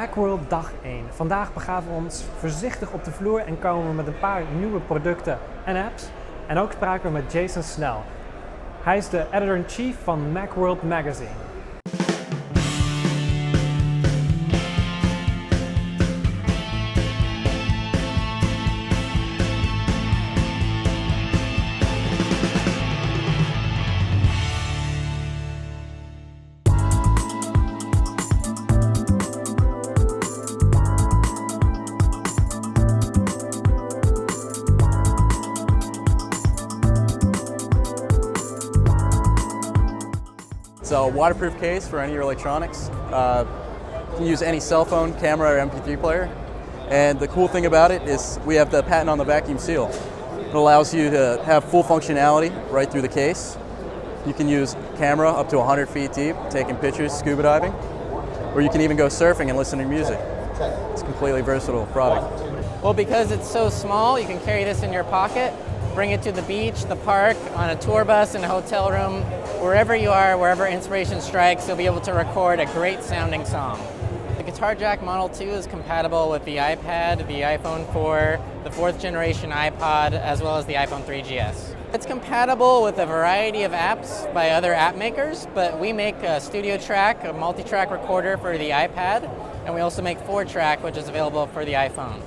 Macworld dag 1. Vandaag begaven we ons voorzichtig op de vloer en komen we met een paar nieuwe producten en apps. En ook spraken we met Jason Snell. Hij is de editor-in-chief van Macworld magazine. It's a waterproof case for any of your electronics. You can use any cell phone, camera, or MP3 player. And the cool thing about it is we have the patent on the vacuum seal. It allows you to have full functionality right through the case. You can use camera up to 100 feet deep, taking pictures, scuba diving, or you can even go surfing and listen to music. It's a completely versatile product. Well, because it's so small, you can carry this in your pocket, bring it to the beach, the park, on a tour bus, in a hotel room, wherever you are, wherever inspiration strikes, you'll be able to record a great sounding song. The Guitar Jack Model 2 is compatible with the iPad, the iPhone-4, the 4th generation iPod, as well as the iPhone 3GS. It's compatible with a variety of apps by other app makers, but we make a Studio Track, a multi-track recorder for the iPad, and we also make 4-track, which is available for the iPhone.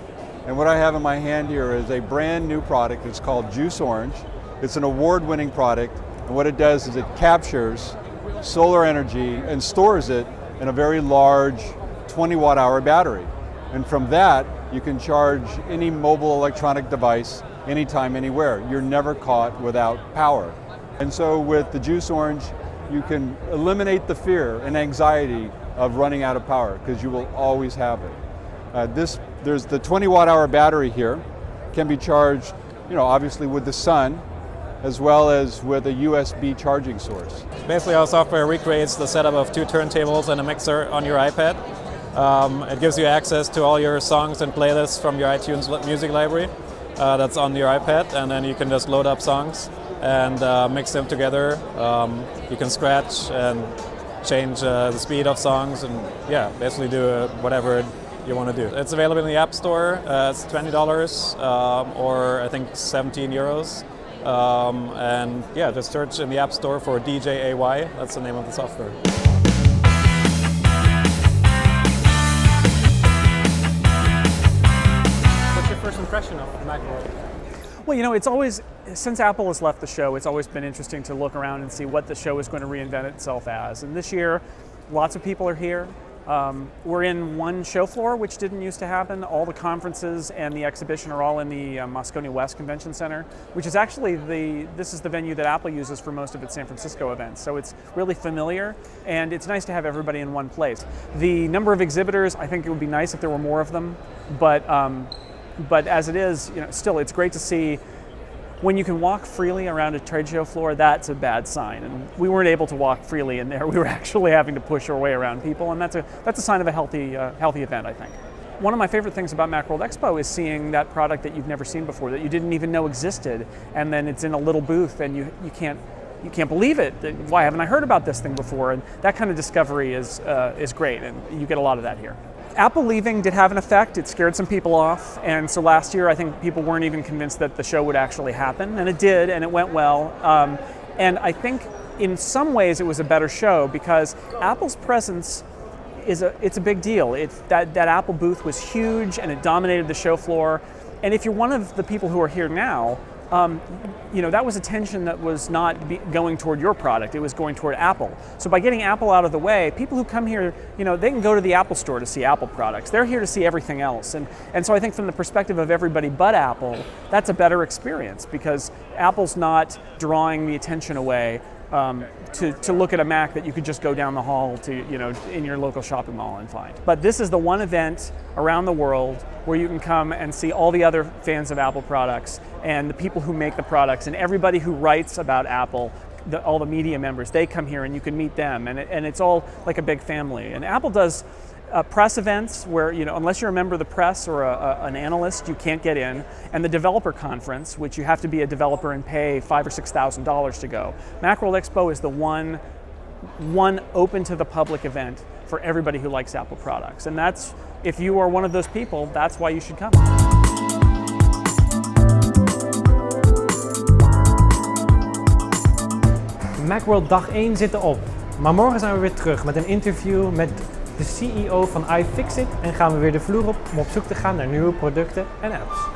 And what I have in my hand here is a brand new product. It's called Juice Orange. It's an award-winning product, and what it does is it captures solar energy and stores it in a very large 20 watt-hour battery. And from that, you can charge any mobile electronic device anytime, anywhere. You're never caught without power. And so with the Juice Orange, you can eliminate the fear and anxiety of running out of power, because you will always have it. There's the 20 watt-hour battery here, can be charged, obviously with the sun, as well as with a USB charging source. Basically, our software recreates the setup of 2 turntables and a mixer on your iPad. It gives you access to all your songs and playlists from your iTunes music library that's on your iPad, and then you can just load up songs and mix them together. You can scratch and change the speed of songs and basically do whatever you want to do. It's available in the App Store. It's $20 or I think 17 euros. And just search in the App Store for DJAY. That's the name of the software. What's your first impression of Macworld? Well, it's always, since Apple has left the show, it's always been interesting to look around and see what the show is going to reinvent itself as. And this year, lots of people are here. We're in one show floor, which didn't used to happen. All the conferences and the exhibition are all in the Moscone West Convention Center, which is actually this is the venue that Apple uses for most of its San Francisco events. So it's really familiar, and it's nice to have everybody in one place. The number of exhibitors, I think it would be nice if there were more of them, but as it is, still it's great to see. When you can walk freely around a trade show floor, that's a bad sign. And we weren't able to walk freely in there. We were actually having to push our way around people, and that's a sign of a healthy event, I think. One of my favorite things about Macworld Expo is seeing that product that you've never seen before, that you didn't even know existed, and then it's in a little booth, and you can't believe it. Why haven't I heard about this thing before? And that kind of discovery is great, and you get a lot of that here. Apple leaving did have an effect. It scared some people off, and so last year I think people weren't even convinced that the show would actually happen, and it did, and it went well. And I think in some ways it was a better show because Apple's presence it's a big deal. That Apple booth was huge, and it dominated the show floor. And if you're one of the people who are here now, that was attention that was not going toward your product, it was going toward Apple. So by getting Apple out of the way, people who come here, they can go to the Apple store to see Apple products. They're here to see everything else. And so I think from the perspective of everybody but Apple, that's a better experience because Apple's not drawing the attention away to look at a Mac that you could just go down the hall to, in your local shopping mall and find. But this is the one event around the world where you can come and see all the other fans of Apple products and the people who make the products and everybody who writes about Apple, all the media members, they come here and you can meet them, and it's all like a big family. And Apple does press events where, unless you're a member of the press or an analyst, you can't get in, and the developer conference, which you have to be a developer and pay $5,000 or $6,000 to go. Macworld Expo is the one open to the public event for everybody who likes Apple products. And that's, if you are one of those people, that's why you should come. Macworld dag 1 zit erop. Maar morgen zijn we weer terug met een interview met de CEO van iFixit en gaan we weer de vloer op om op zoek te gaan naar nieuwe producten en apps.